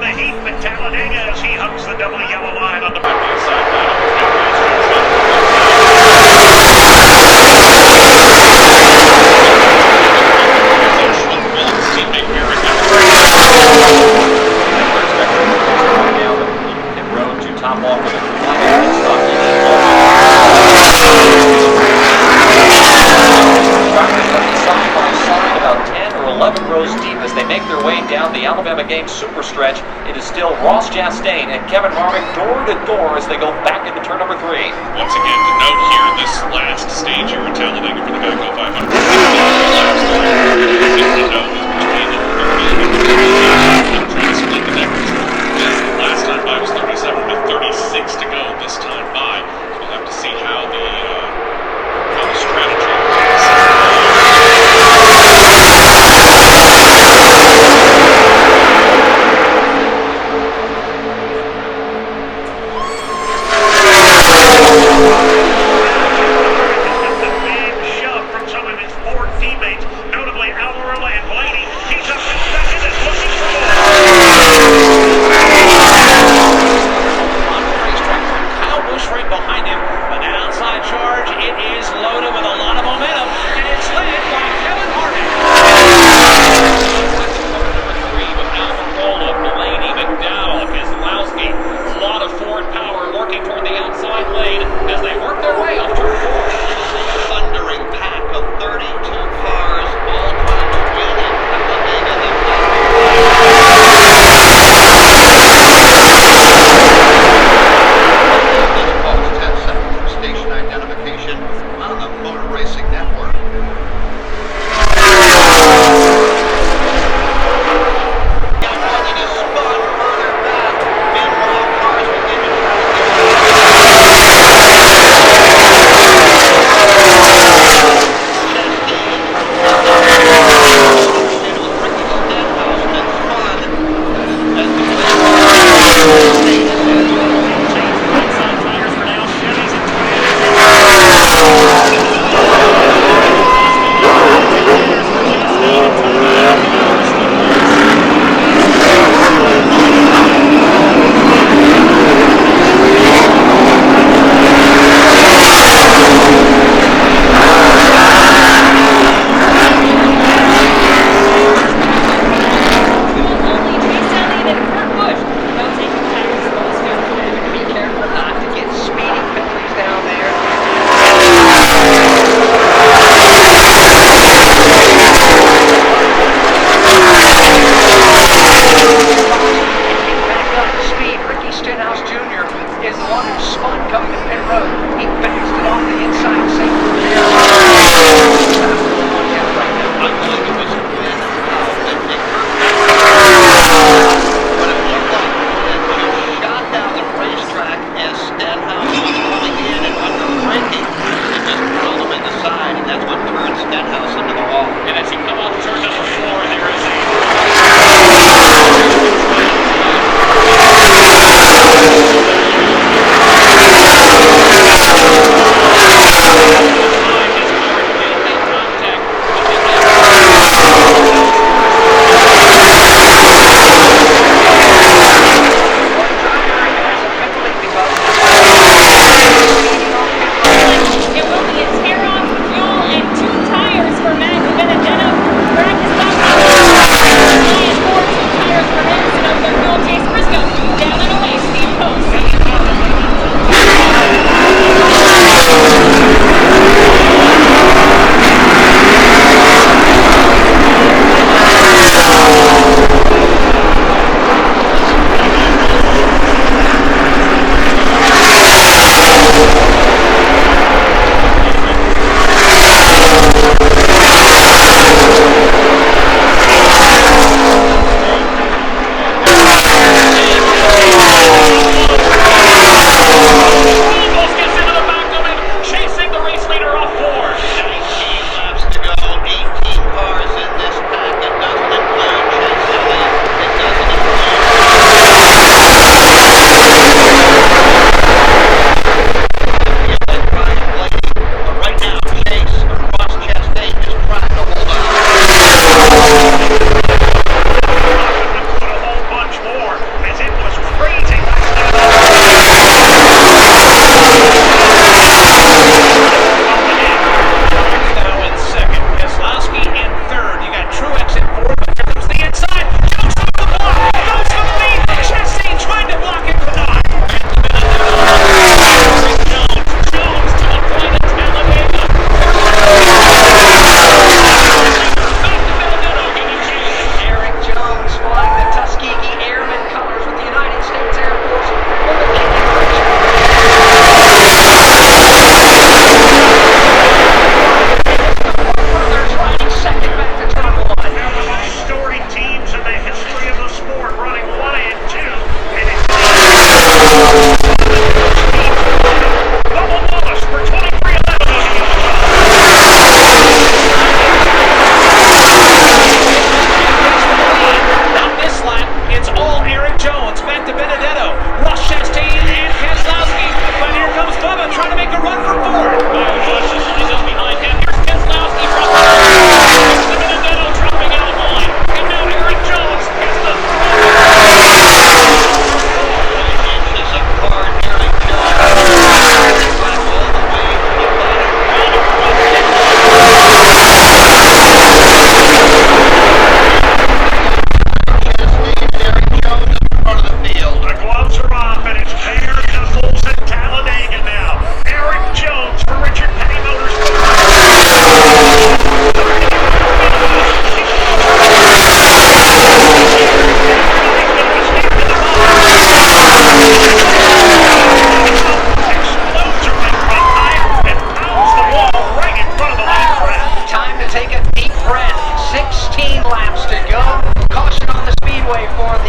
the heat at Talladega as he hugs the double yellow line on the back side. Top off with a side by side, about 10 or 11 rows deep as they make their way down the Alabama game super stretch. It is still Ross Chastain and Kevin Harvick door to door as they go back into turn number 3. Once again, to note here, this last stage here at Talladega for the Geico 500. Last time by was 37 with 36 to go. This time by, so we'll have to see how the strategy from some of his Ford teammates, notably Alvarella and Blaney. He's up in second and looking for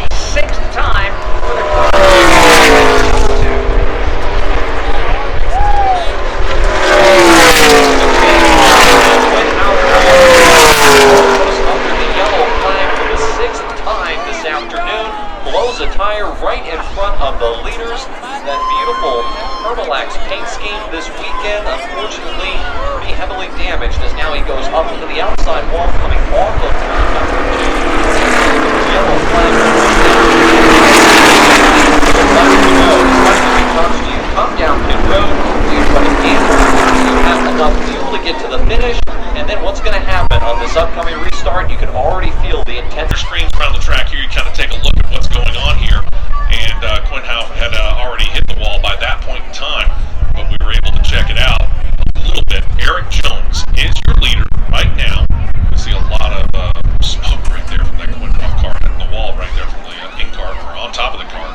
the 6th time for the blows a tire right in front of the leaders. That beautiful Permalax paint scheme this weekend, unfortunately, pretty heavily damaged as now he goes up into the outside wall coming off of turn number 2. Yellow flag. Because you come down pit road, you put a camper, you have enough fuel to get to the finish, and then what's going to happen on this upcoming restart? You can already feel the intense screens around the track here. You kind of take a look at what's going on here, and Quinn Houff had already hit the wall by that point in time, but we were able to check it out a little bit. Eric Jones is your leader right now. You see a lot of smoke right there from that Quinn Houff car hitting the wall right there from the in-car, or on top of the car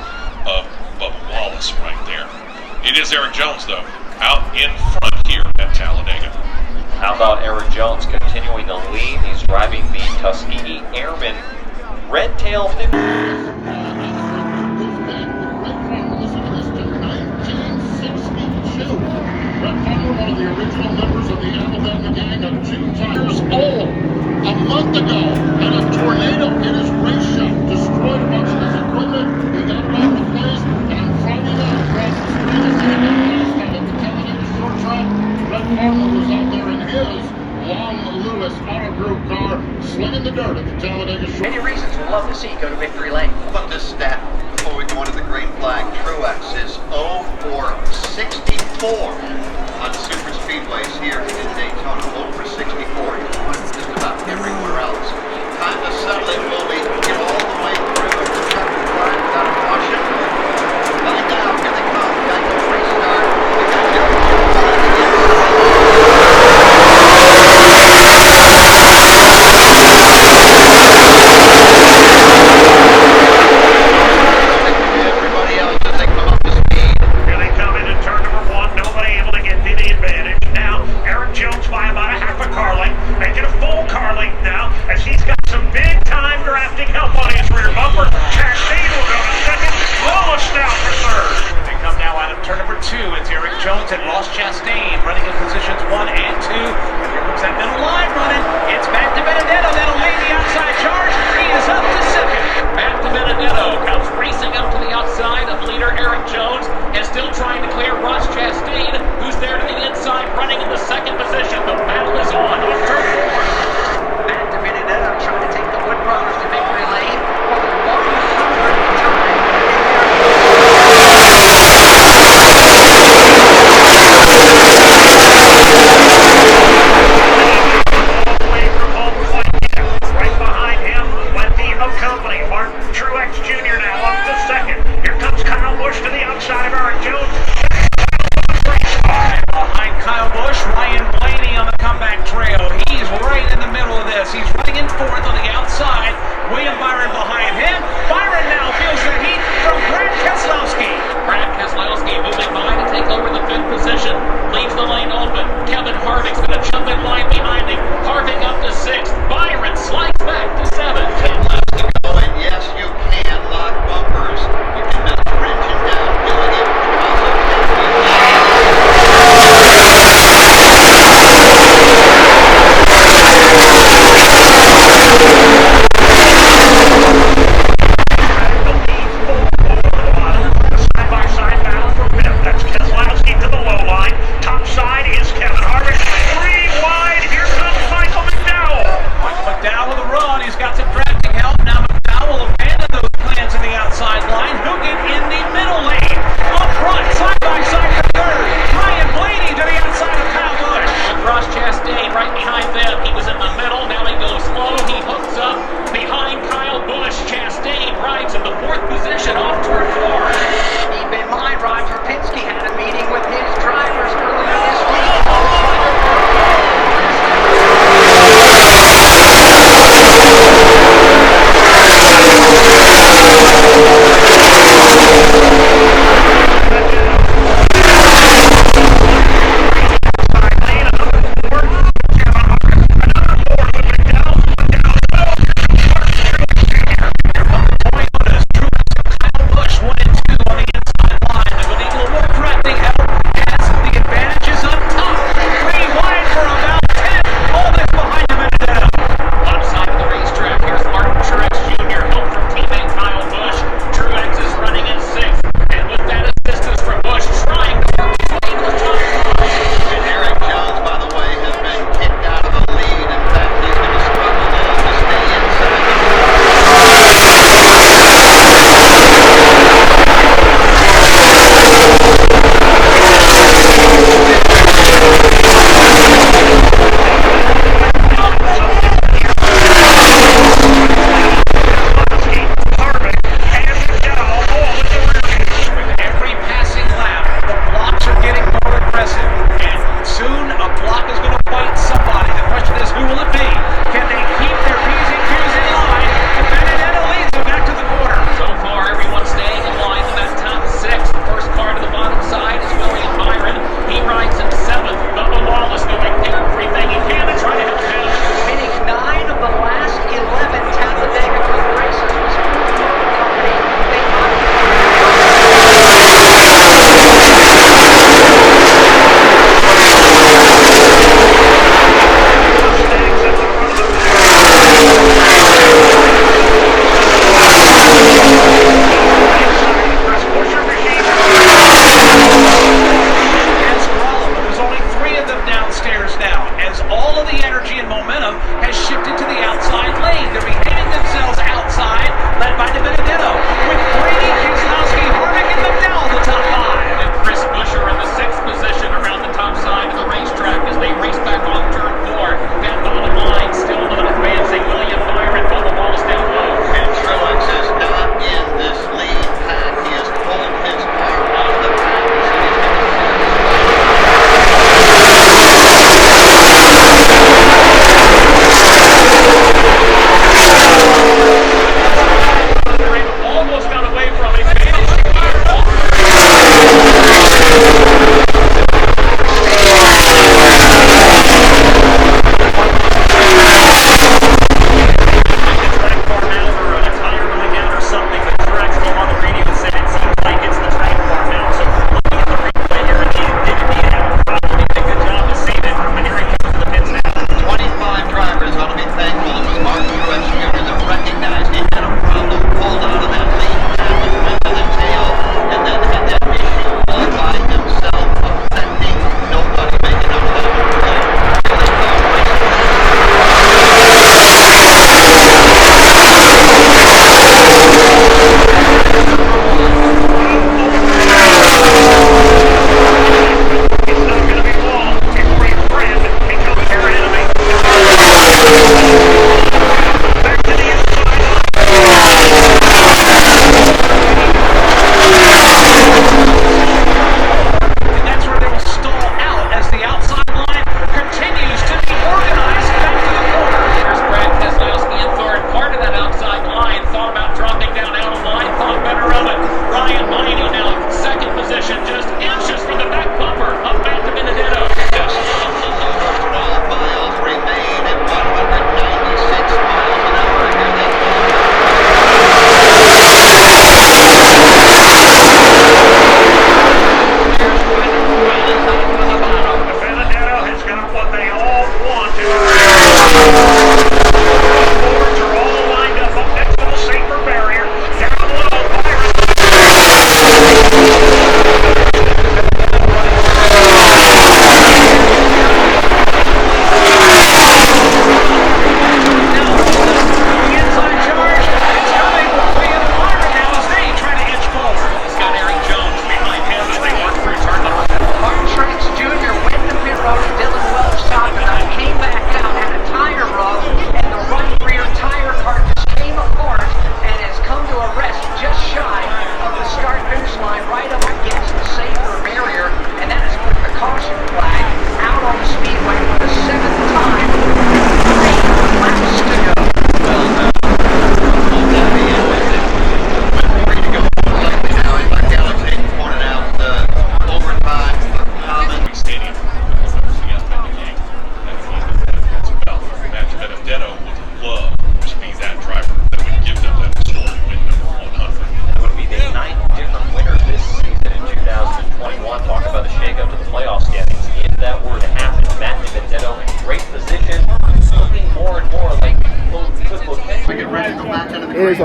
of Bubba Wallace right there. It is Eric Jones, though, out in front here at Talladega. How about Eric Jones continuing to lead? He's driving the Tuskegee Airman Red Tail 50. One of the original members of the Alabama gang of 2 years old. A month ago, had a tornado in his race shop, destroyed a bunch of his equipment. He got it off the place, and Friday night, across the street, at the Talladega short track, Red Farmer was out there in his Long Lewis Auto Group car, slinging the dirt at the Talladega short. Many reasons we'd love to see you go to victory lane. How about this stat before we go into the green flag? Truex is 0 for 64 on super speedways here in Daytona. 0 for 64. He's won just about everywhere else. Time to settle in, will we get all the way through the second flag without a caution? Coming down, here they come. Got to restart. They're going to get everybody else as they come up to speed. Here they come into turn number 1. Nobody able to get the advantage. Now, Eric Jones by about a half a car length, making a full car length now, as he's got some big time drafting help on his rear bumper. Chastain will go to second. Wallace down for third. They come now out of turn number 2. It's Eric Jones and Ross Chastain running in positions 1 and 2. And here comes that middle line running. It's back to Benedetto. That'll lay the outside charge. He is up to second. Back to Benedetto, comes racing up to the outside of leader Eric Jones, and still trying to clear Ross Chastain, who's there to the inside, running in the second position. The battle is on turn 4. Back to Benedetto, trying to take the Wood Brothers to victory lane for the 100th time. All the way from home plate. Right behind him went the company. Martin Truex Jr. now up to second. Here comes Kyle Busch to the outside of Eric Jones. Behind Kyle Busch, Ryan Blaney on the comeback trail. He's right in the middle of this. He's running in fourth on the outside. William Byron behind him. Byron now feels the heat from Brad Keselowski. Brad Keselowski moving by to take over the 5th position. Leaves the lane open. Kevin Harvick's going to jump in line behind him. Harvick up to 6th. Byron slides back to 7th. 10 laps to go, and yes, you can lock bumpers. You can melt your engine down, doing it because of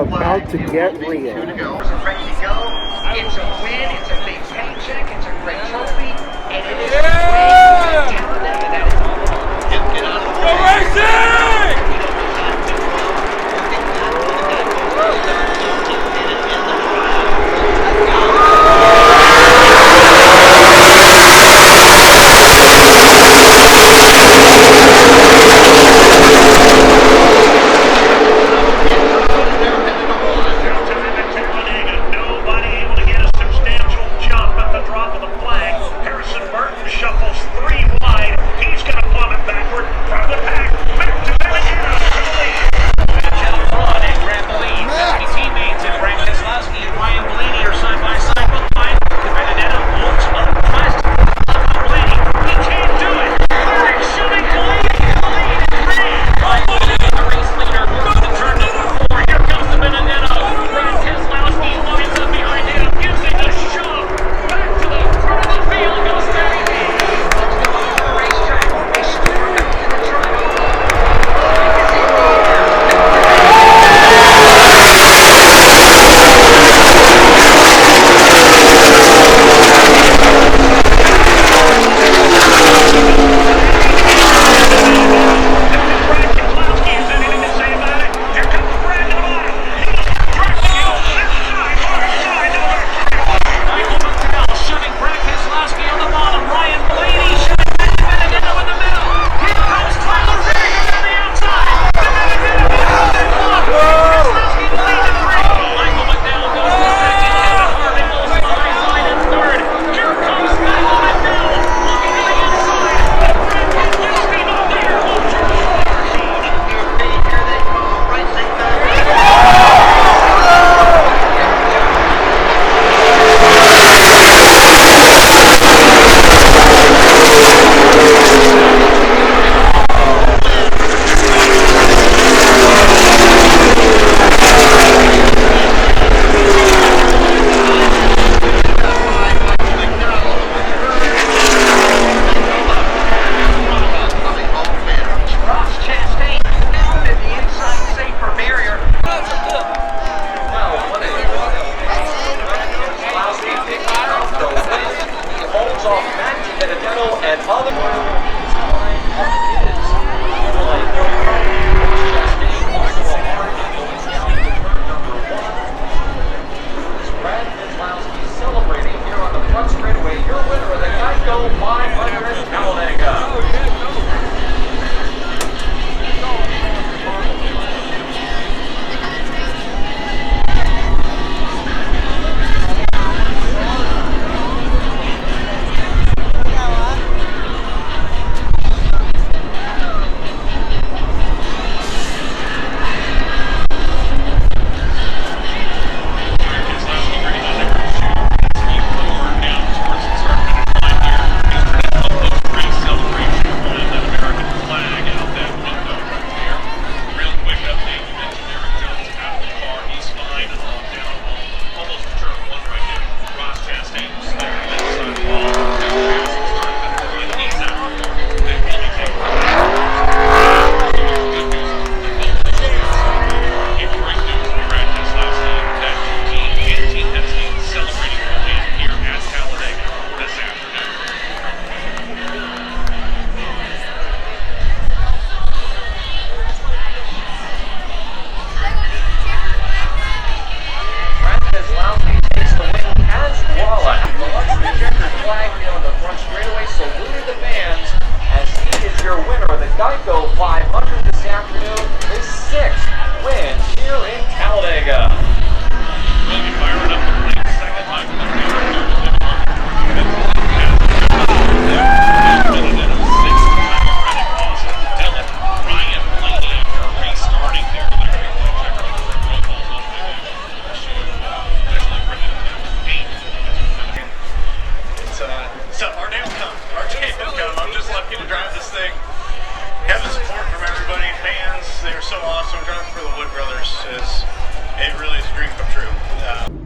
about to get real. Ready to go. It's a win. It's a big paycheck. It's a great trophy. And it is way Talladega. That is Get out of the way.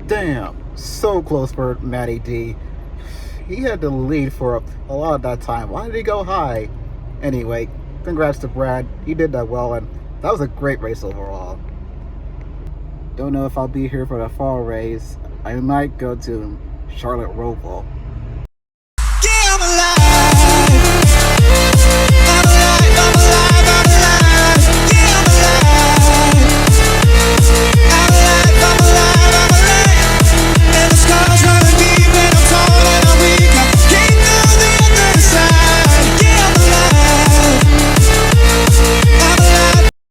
Damn, so close for Matty D. He had the lead for a lot of that time. Why did he go high? Anyway, congrats to Brad. He did that well, and that was a great race overall. Don't know if I'll be here for the fall race. I might go to Charlotte Roval.